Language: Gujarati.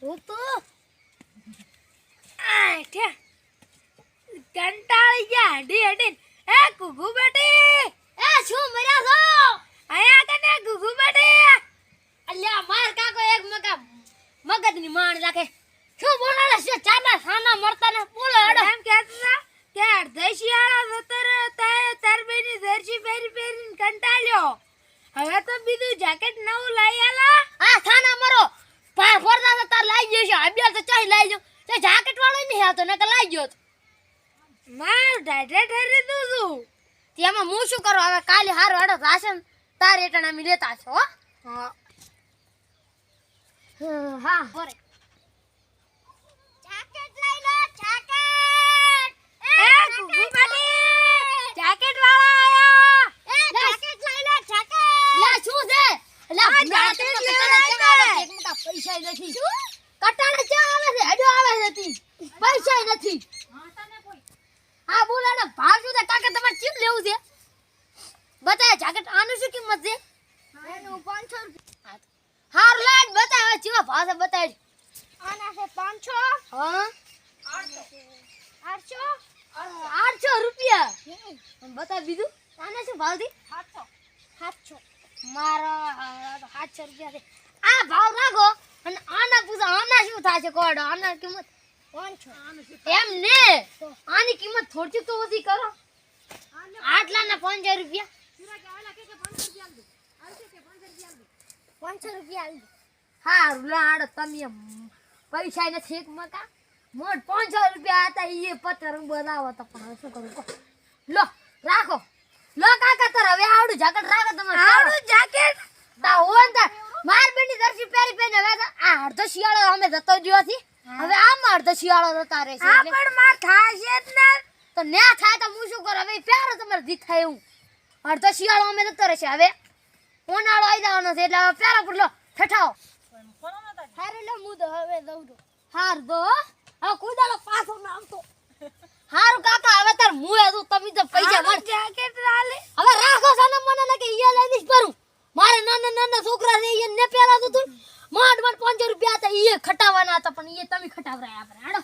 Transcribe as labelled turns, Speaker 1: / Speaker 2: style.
Speaker 1: હું તો આ કે કંટાળી ગયા હડી હડી એ ગુગુ બેટી એ શું મર્યા છો આયા કને ગુગુ બેટી અલ્યા માર કાકો એક મગજની માણ રાખે શું બોલાલે છે ચાના ખાના મળતા ને બોલો હડો એમ કહેતા કે અડધેશિયાળા જતર તાર બેની જર્સી પહેરીને કંટાળ્યો હવે તો બીજું જેકેટ નવું લઈ આલા આ ખાના મરો ફોરદા તાર લઈ ગયો છે અબ્યા તો ચાઈ લઈ જો તે જેકેટ વાળો નહીં આવતો ને કે લઈ ગયો માર ડાડે ઠરી દઉં છું તેમાં હું શું કરું હવે કાલે હારો હડો રાશન તાર એટણા મી લેતા છો હા હા બોરે જેકેટ લઈ લો જેકેટ એ ગુગુ બાડી જેકેટ વાળા આયા એ જેકેટ લઈ લો જેકેટ લા શું છે લા જેકેટ લેવા આવ્યા એક મોટા પૈસા નથી કટાણે ક્યાં આવે છે હડો આવે છે તી પૈસા નથી હા તને કોઈ હા બોલાને ભાવ શું છે કાકા તમારે ચીપ લેવું છે બતાય જેકેટ આનું શું કિંમત છે એનું 500 રૂપિયા હાર લાડ બતાય ચીવા ભાવ છે બતાય આના છે 500 હા 800 રૂપિયા બતા બીજું આના શું ભાવ થી 700 મારો 700 રૂપિયા છે આ ભાવ રાખો અને આના પૂછો આના શું થાય છે કોડો આના કિંમત 500 એમ ને આની કિંમત થોડી તો ઓછી કરો આટલાના 500 રૂપિયા 500 રૂપિયા હા લાડ તમે પૈસા ને છેક મકા મોટ 500 રૂપિયા હતા ઈ પતરંગ બનાવો તો પણ શું કરું કો લો રાખો લો કાકા તાર હવે આવડું જેકેટ રાખો તમે આવડું જેકેટ તા હોન તા માર બેની દર્શી પેરી પેને હવે આ અડધો શિયાળો અમે જતો જ્યો થી હવે આમ અડધો શિયાળો જતા રહેશે એટલે પણ માર થાય છે જ ને તો ને થાય તો હું શું કરું હવે પ્યારો તમારે દી થાય એવું અડધો શિયાળો અમે જતો રહેશે હવે ઉનાળો આવી જવાનો છે એટલે પ્યારો પર લો ઠઠાઓ હારે લો હું તો હવે દઉં તો હાર દો હવે કુદાલો પાછો નામ તો હારું કાકા હવે તાર મુએ દઉં તમે તો પૈસા મત જેકેટ લાલે હવે રાખો સને મને લાગે ઈ લઈ દઈશ ભરું મારે નાના નાના છોકરા છે ઈ ને પેલા તો તું માંડ માંડ 500 રૂપિયા હતા ઈ ખટાવાના હતા પણ ઈ તમે ખટાવરાયા આપણે હાડો